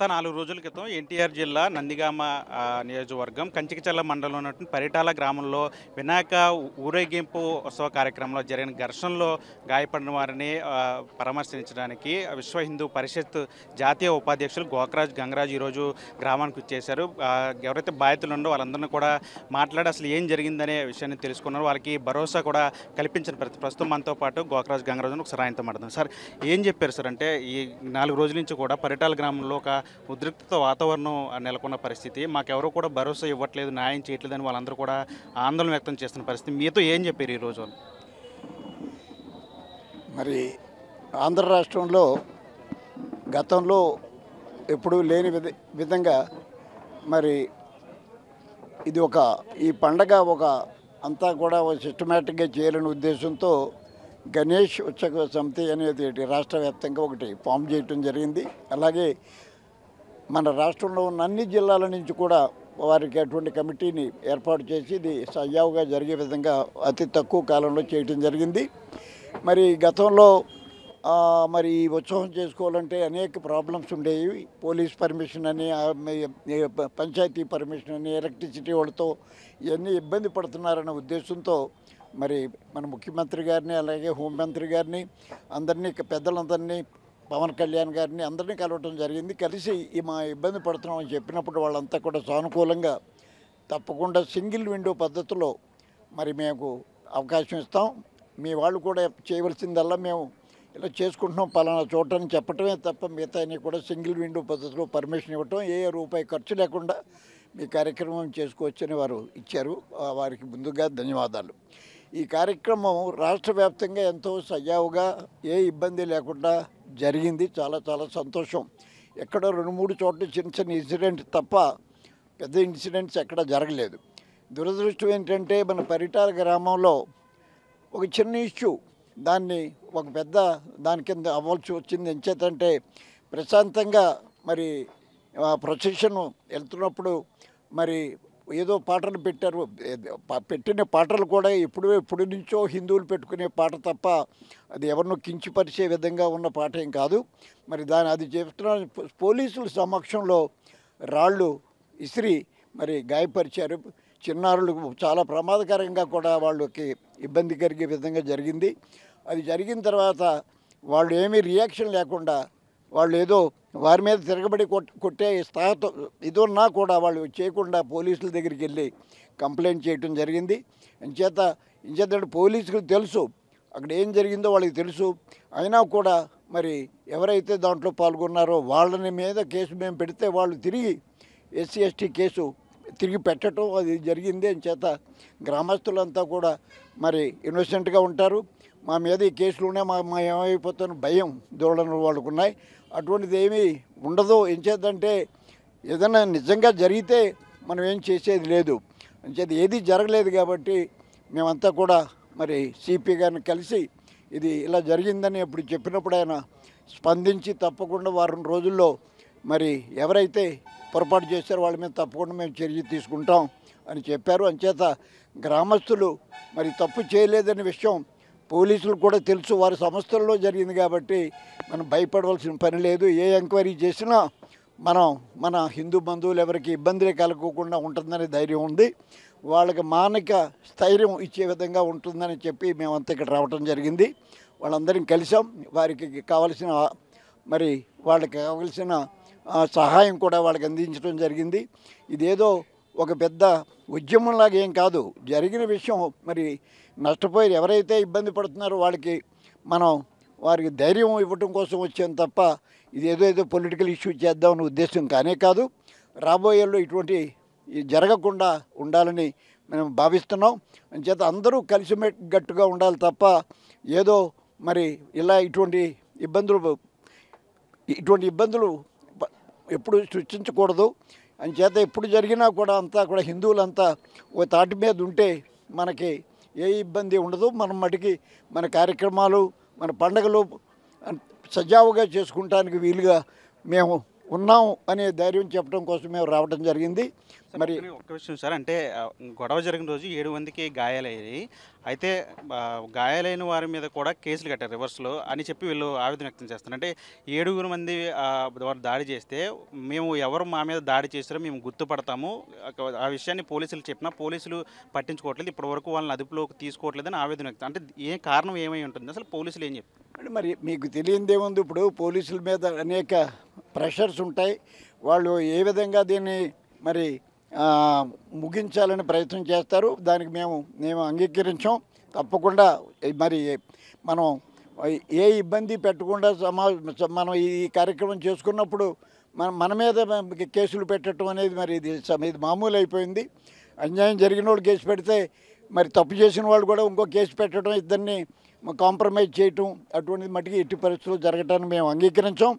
గత 4 రోజుల క్రితం ఎన్టీఆర్ జిల్లా నందిగామ నియోజకవర్గం కంచికచర్ల మండలంలో ఉన్నటువంటి పరిటాల గ్రామంలో వినాయక ఊరేగింపు ఉత్సవ కార్యక్రమంలో జరిగిన ఘర్షణలో గాయపడిన వారిని పరామర్శించడానికి విశ్వ హిందూ పరిషత్ జాతీయ ఉపాధ్యక్షులు గోకరాజ్ గంగరాజు ఈరోజు గ్రామానికి వచ్చేశారు. ఎవరైతే బాధితులు ఉండో వాళ్ళందరినీ కూడా మాట్లాడి అసలు ఏం జరిగిందనే విషయాన్ని తెలుసుకున్నారు. వాళ్ళకి భరోసా కూడా కల్పించిన ప్రస్తుతం మనతో పాటు గోకరాజ్ గంగరాజు ఒకసారి ఆయనతో మాట్లాడదాం. సార్, ఏం చెప్పారు సార్? అంటే ఈ 4 రోజుల నుంచి కూడా పరిటాల గ్రామంలో ఒక ఉద్రిక్తత వాతావరణం నెలకొన్న పరిస్థితి, మాకెవరూ కూడా భరోసా ఇవ్వట్లేదు, న్యాయం చేయట్లేదని వాళ్ళందరూ కూడా ఆందోళన వ్యక్తం చేస్తున్న పరిస్థితి. మీతో ఏం చెప్పారు ఈరోజు? మరి ఆంధ్ర రాష్ట్రంలో గతంలో ఎప్పుడూ లేని విధంగా మరి ఇది ఈ పండగ అంతా కూడా సిస్టమేటిక్గా చేయాలనే ఉద్దేశంతో గణేష్ ఉత్సవ సమితి అనేది రాష్ట్ర వ్యాప్తంగా ఒకటి ఫామ్ చేయటం జరిగింది. అలాగే మన రాష్ట్రంలో ఉన్న అన్ని జిల్లాల నుంచి కూడా వారికి అటువంటి కమిటీని ఏర్పాటు చేసి ఇది సజావుగా జరిగే విధంగా అతి తక్కువ కాలంలో చేయటం జరిగింది. మరి గతంలో మరి ఈ ఉత్సవం చేసుకోవాలంటే అనేక ప్రాబ్లమ్స్ ఉండేవి. పోలీస్ పర్మిషన్ అని, పంచాయతీ పర్మిషన్ అని, ఎలక్ట్రిసిటీ వాళ్ళతో ఇవన్నీ ఇబ్బంది పడుతున్నారనే ఉద్దేశంతో మరి మన ముఖ్యమంత్రి గారిని, అలాగే హోంమంత్రి గారిని, అందరినీ పెద్దలందరినీ, పవన్ కళ్యాణ్ గారిని అందరినీ కలవటం జరిగింది. కలిసి మా ఇబ్బంది పడుతున్నామని చెప్పినప్పుడు వాళ్ళంతా కూడా సానుకూలంగా తప్పకుండా సింగిల్ విండో పద్ధతిలో మరి మేము అవకాశం ఇస్తాం, మీ వాళ్ళు కూడా చేయవలసిందల్లా మేము ఇలా చేసుకుంటున్నాం పలానా చోటని చెప్పటమే తప్ప మిగతా కూడా సింగిల్ విండో పద్ధతిలో పర్మిషన్ ఇవ్వటం, ఏ రూపాయి ఖర్చు లేకుండా మీ కార్యక్రమం చేసుకోవచ్చని వారు ఇచ్చారు. వారికి ముందుగా ధన్యవాదాలు. ఈ కార్యక్రమం రాష్ట్ర వ్యాప్తంగా ఎంతో సజావుగా ఏ ఇబ్బంది లేకుండా జరిగింది. చాలా చాలా సంతోషం. ఎక్కడో 2-3 చోట్ల చిన్న చిన్న ఇన్సిడెంట్ తప్ప పెద్ద ఇన్సిడెంట్స్ ఎక్కడ జరగలేదు. దురదృష్టం ఏంటంటే మన పరిటాల గ్రామంలో ఒక చిన్న ఇష్యూ దాన్ని ఒక పెద్ద దాని కింద అవ్వాల్సి వచ్చింది. ఎంచేతంటే ప్రశాంతంగా మరి ప్రొసెషన్ వెళ్తున్నప్పుడు మరి ఏదో పాటలు పెట్టారు. పెట్టిన పాటలు కూడా ఎప్పుడు నుంచో హిందువులు పెట్టుకునే పాట తప్ప అది ఎవరినో కించిపరిచే విధంగా ఉన్న పాట ఏం కాదు. మరి అది చెప్తున్న పోలీసుల సమక్షంలో రాళ్ళు ఇసిరి మరి గాయపరిచారు. చిన్నారులకు చాలా ప్రమాదకరంగా కూడా వాళ్ళకి ఇబ్బంది కలిగే విధంగా జరిగింది. అది జరిగిన తర్వాత వాళ్ళు ఏమీ రియాక్షన్ లేకుండా వాళ్ళు ఏదో వారి మీద తిరగబడి కొట్టే స్థాయితో ఇదున్నా కూడా వాళ్ళు చేయకుండా పోలీసుల దగ్గరికి వెళ్ళి కంప్లైంట్ చేయటం జరిగింది. ఇంచేతంటే పోలీసులకు తెలుసు అక్కడ ఏం జరిగిందో వాళ్ళకి తెలుసు. అయినా కూడా మరి ఎవరైతే దాంట్లో పాల్గొన్నారో వాళ్ళని మీద కేసు మేము పెడితే వాళ్ళు తిరిగి SC/ST కేసు తిరిగి పెట్టడం అది జరిగింది. అంచేత గ్రామస్తులంతా కూడా మరి ఇన్నోసెంట్గా ఉంటారు. మా మీద ఈ కేసులునే మా ఏమైపోతున్న భయం దూడన వాళ్ళకు ఉన్నాయి. అటువంటిది ఏమీ ఉండదు. ఎంచేతంటే ఏదైనా నిజంగా జరిగితే మనం ఏం చేసేది లేదు. అంచేది ఏది జరగలేదు కాబట్టి మేమంతా కూడా మరి CP గారిని కలిసి ఇది ఇలా జరిగిందని ఎప్పుడు చెప్పినప్పుడు ఆయన స్పందించి తప్పకుండా వారం రోజుల్లో మరి ఎవరైతే పొరపాటు చేశారో వాళ్ళ మీద తప్పకుండా మేము చర్య తీసుకుంటాం అని చెప్పారు. అంచేత గ్రామస్తులు మరి తప్పు చేయలేదనే విషయం పోలీసులు కూడా తెలుసు. వారి సంస్థల్లో జరిగింది కాబట్టి మనం భయపడవలసిన పని లేదు. ఏ ఎంక్వైరీ చేసినా మన హిందూ బంధువులు ఎవరికి ఇబ్బందులు కలగకుండా ఉంటుందనే ధైర్యం ఉంది. వాళ్ళకి మానసిక స్థైర్యం ఇచ్చే విధంగా ఉంటుందని చెప్పి మేమంతా ఇక్కడ రావటం జరిగింది. వాళ్ళందరం కలిసాం. వారికి కావలసిన వాళ్ళకి కావలసిన సహాయం కూడా వాళ్ళకి అందించడం జరిగింది. ఇదేదో ఒక పెద్ద ఉద్యమంలాగా ఏం కాదు. జరిగిన విషయం మరి నష్టపోయి ఎవరైతే ఇబ్బంది పడుతున్నారో వారికి ధైర్యం ఇవ్వటం కోసం వచ్చాం తప్ప ఇదేదో పొలిటికల్ ఇష్యూ చేద్దామనే ఉద్దేశం కానే కాదు. రాబోయేలో ఇటువంటి జరగకుండా ఉండాలని మేము భావిస్తున్నాం. అంచేత అందరూ కలిసిమెట్టుగా ఉండాలి తప్ప ఏదో మరి ఇలా ఇటువంటి ఇబ్బందులు ఎప్పుడు సృష్టించకూడదు. అంచేత ఎప్పుడు జరిగినా కూడా అంతా కూడా హిందువులంతా ఓ తాటి మీద ఉంటే మనకి ఏ ఇబ్బంది ఉండదు. మనం మటుకి మన కార్యక్రమాలు, మన పండుగలు సజావుగా చేసుకుంటానికి వీలుగా మేము ఉన్నాం అనే ధైర్యం చెప్పడం కోసం మేము రావడం జరిగింది. మరి ఒక్క విషయం సార్, అంటే గొడవ జరిగిన రోజు 7 మందికి గాయాలయ్యాయి. అయితే గాయాలైన వారి మీద కూడా కేసులు కట్టారు రివర్స్లో అని చెప్పి వీళ్ళు ఆవేదన వ్యక్తం చేస్తున్నారు. అంటే 7 మంది వారు దాడి చేస్తే మేము ఎవరు మా మీద దాడి చేస్తారో మేము గుర్తుపడతాము, ఆ విషయాన్ని పోలీసులు చెప్పినా పోలీసులు పట్టించుకోవట్లేదు, ఇప్పటివరకు వాళ్ళని అదుపులోకి తీసుకోవట్లేదని ఆవేదన వ్యక్తం. అంటే కారణం ఏమై ఉంటుంది, అసలు పోలీసులు ఏం చెప్తారు? అంటే మరి మీకు తెలియనిదేముంది, ఇప్పుడు పోలీసుల మీద అనేక ప్రెషర్స్ ఉంటాయి. వాళ్ళు ఏ విధంగా దీన్ని మరి ముగించాలని ప్రయత్నం చేస్తారు. దానికి మేము అంగీకరించాం. తప్పకుండా మరి మనం ఏ ఇబ్బంది పెట్టకుండా మనం ఈ కార్యక్రమం చేసుకున్నప్పుడు మన మీద కేసులు పెట్టడం అనేది మరి ఇది మామూలు అయిపోయింది. అన్యాయం జరిగిన వాళ్ళు కేసు పెడితే మరి తప్పు చేసిన వాళ్ళు కూడా ఇంకో కేసు పెట్టడం, ఇద్దరిని కాంప్రమైజ్ చేయటం అటువంటిది మటుకు ఎట్టి పరిస్థితుల్లో జరగటాన్ని మేము అంగీకరించాం.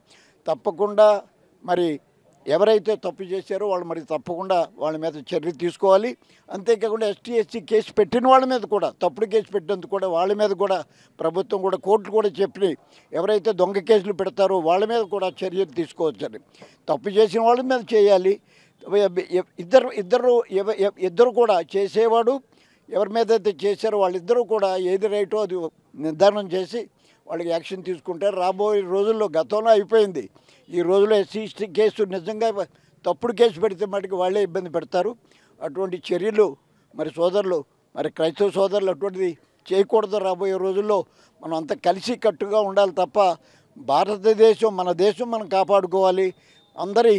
తప్పకుండా మరి ఎవరైతే తప్పు చేశారో వాళ్ళు మరి తప్పకుండా వాళ్ళ మీద చర్య తీసుకోవాలి. అంతేకాకుండా ఎస్టీ కేసు పెట్టిన వాళ్ళ మీద కూడా, తప్పుడు కేసు పెట్టినందుకు కూడా వాళ్ళ మీద కూడా ప్రభుత్వం కూడా కోర్టులు కూడా చెప్పి ఎవరైతే దొంగ కేసులు పెడతారో వాళ్ళ మీద కూడా చర్యలు తీసుకోవచ్చని, తప్పు చేసిన వాళ్ళ మీద చేయాలి. ఇద్దరు కూడా చేసేవాడు ఎవరి మీద అయితే చేశారో వాళ్ళిద్దరూ కూడా ఏది రైటో అది నిర్ధారణ చేసి వాళ్ళకి యాక్షన్ తీసుకుంటారు. రాబోయే రోజుల్లో, గతంలో అయిపోయింది, ఈ రోజుల్లో ఎస్సీ కేసు నిజంగా తప్పుడు కేసు పెడితే మటుకు వాళ్ళే ఇబ్బంది పెడతారు. అటువంటి చర్యలు మరి సోదరులు, మరి క్రైస్తవ సోదరులు అటువంటిది చేయకూడదు. రాబోయే రోజుల్లో మనం అంతా కలిసి కట్టుగా ఉండాలి తప్ప భారతదేశం మన దేశం మనం కాపాడుకోవాలి. అందరి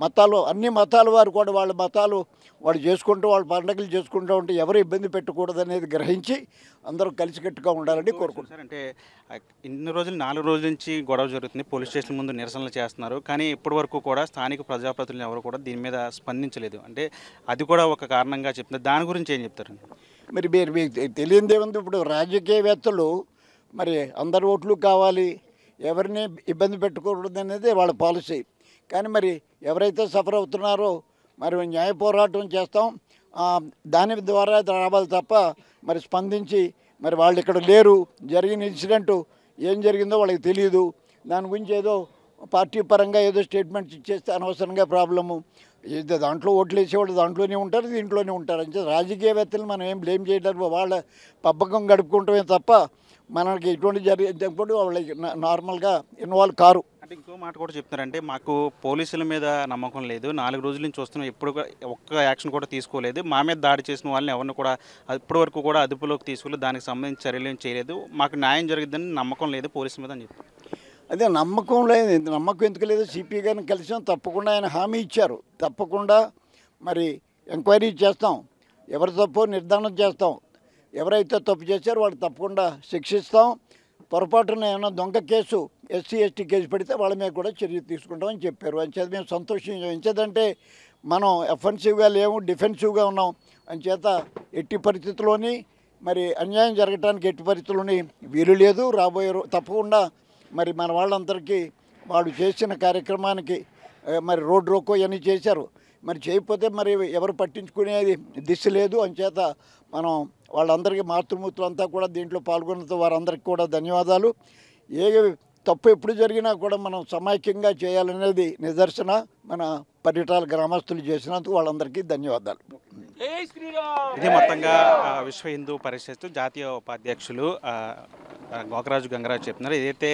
మతాలు, అన్ని మతాల వారు కూడా వాళ్ళ మతాలు వాళ్ళు చేసుకుంటూ వాళ్ళ పండుగలు చేసుకుంటూ ఉంటే ఎవరు ఇబ్బంది పెట్టకూడదు అనేది గ్రహించి అందరూ కలిసికట్టుగా ఉండాలని కోరుకుంటున్నారు. అంటే ఇన్ని రోజులు 4 రోజుల నుంచి గొడవ జరుగుతుంది, పోలీస్ స్టేషన్ ముందు నిరసనలు చేస్తున్నారు, కానీ ఇప్పటి వరకు కూడా స్థానిక ప్రజాప్రతినిధులు ఎవరు కూడా దీని మీద స్పందించలేదు. అంటే అది కూడా ఒక కారణంగా చెప్తున్నారు. దాని గురించి ఏం చెప్తారు? మరి మీకు తెలియదేముంది, ఇప్పుడు రాజకీయవేత్తలు మరి అందరి ఓట్లు కావాలి, ఎవరిని ఇబ్బంది పెట్టకూడదు అనేది వాళ్ళ పాలసీ. కానీ మరి ఎవరైతే సఫర్ అవుతున్నారో మరి న్యాయ పోరాటం చేస్తాం, దాని ద్వారా రావాలి తప్ప మరి స్పందించి మరి వాళ్ళు ఇక్కడ లేరు, జరిగిన ఇన్సిడెంటు ఏం జరిగిందో వాళ్ళకి తెలియదు, దాని గురించి ఏదో పార్టీ పరంగా ఏదో స్టేట్మెంట్స్ ఇచ్చేస్తే అనవసరంగా ప్రాబ్లము. ఏదో దాంట్లో ఓట్లు వేసేవాళ్ళు దాంట్లోనే ఉంటారు, దీంట్లోనే ఉంటారు. అంటే రాజకీయవేత్తలు మనం ఏం బ్లేమ్ చేయడానికి, వాళ్ళ పబ్బకం గడుపుకుంటామే తప్ప మనకి ఎటువంటి జరిగినప్పుడు వాళ్ళకి నార్మల్గా ఇన్వాల్వ్ కారు. అంటే ఇంకో మాట కూడా చెప్తున్నారంటే, మాకు పోలీసుల మీద నమ్మకం లేదు, 4 రోజుల నుంచి వస్తున్నాం, ఎప్పుడు ఒక్క యాక్షన్ కూడా తీసుకోలేదు, మా మీద దాడి చేసిన వాళ్ళని ఎవరిని కూడా ఇప్పటి వరకు కూడా అదుపులోకి తీసుకోలేదు, దానికి సంబంధించి చర్యలు ఏం చేయలేదు, మాకు న్యాయం జరిగిద్దని నమ్మకం లేదు పోలీసుల మీద అని చెప్పి. అదే నమ్మకం లేదు, నమ్మకం ఎందుకు లేదు, సిపి గారిని కలిసాం, తప్పకుండా ఆయన హామీ ఇచ్చారు, తప్పకుండా మరి ఎంక్వైరీ చేస్తాం, ఎవరి తప్పో నిర్ధారణ చేస్తాం, ఎవరైతే తప్పు చేశారో వాళ్ళు తప్పకుండా శిక్షిస్తాం. పొరపాటున ఏమైనా దొంగ కేసు ఎస్సీ కేసు పెడితే వాళ్ళ మీద కూడా చర్య తీసుకుంటామని చెప్పారు. అంచేత మేము సంతోషించాం. ఎంచేతంటే మనం అఫెన్సివ్గా లేము, డిఫెన్సివ్గా ఉన్నాం. అంచేత ఎట్టి పరిస్థితుల్లోని మరి అన్యాయం జరగడానికి ఎట్టి పరిస్థితుల్లోని వీలు లేదు. రాబోయే తప్పకుండా మరి మన వాళ్ళందరికీ వాళ్ళు చేసిన కార్యక్రమానికి మరి రోడ్ రోకో ఇవన్నీ చేశారు, మరి చేయకపోతే మరి ఎవరు పట్టించుకునేది దిశ లేదు. అంచేత మనం వాళ్ళందరికీ మాతృమూర్తులు అంతా కూడా దీంట్లో పాల్గొన్న వారందరికీ కూడా ధన్యవాదాలు. ఏ తప్పు ఎప్పుడు జరిగినా కూడా మనం సమైక్యంగా చేయాలనేది నిదర్శన మన పరిటాల గ్రామస్తులు చేసినందుకు వాళ్ళందరికీ ధన్యవాదాలు. ఇది మొత్తంగా విశ్వ హిందూ పరిషత్ జాతీయ ఉపాధ్యక్షులు గోకరాజు గంగరాజు చెప్తున్నారు. ఏదైతే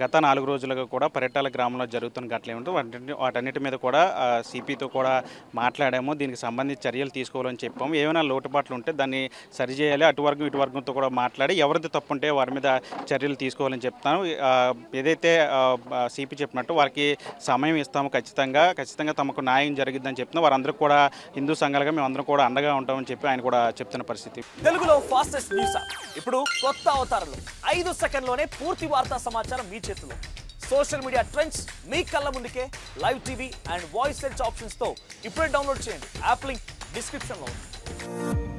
గత 4 రోజులుగా కూడా పరిటాల గ్రామంలో జరుగుతున్న ఘటనలు ఏమిటో వాటన్నిటి మీద కూడా సిపితో కూడా మాట్లాడాము, దీనికి సంబంధించి చర్యలు తీసుకోవాలని చెప్పాము, ఏమైనా లోటుపాట్లు ఉంటే దాన్ని సరిచేయాలి, అటువర్గం ఇటువర్గంతో కూడా మాట్లాడి ఎవరిది తప్పు ఉంటే వారి మీద చర్యలు తీసుకోవాలని చెప్తాను. ఏదైతే సిపి చెప్పినట్టు వారికి సమయం ఇస్తాము, ఖచ్చితంగా తమకు న్యాయం జరిగిద్దని చెప్తున్నా, వారందరూ కూడా హిందూ సంఘాలుగా మేము అందరం కూడా అండగా ఉంటామని చెప్పి ఆయన కూడా చెప్తున్న పరిస్థితి. తెలుగులో ఫాస్టెస్ట్ న్యూస్ ఇప్పుడు కొత్త అవతారంలో 5 సెకండ్లోనే పూర్తి వార్తా సమాచారం మీ చేతిలో. సోషల్ మీడియా ట్రెండ్స్ మీ కళ్ళ ముందుకే live TV and voice search options తో ఇప్పుడే డౌన్లోడ్ చేయండి. యాప్ లింక్ డిస్క్రిప్షన్ లో ఉంది.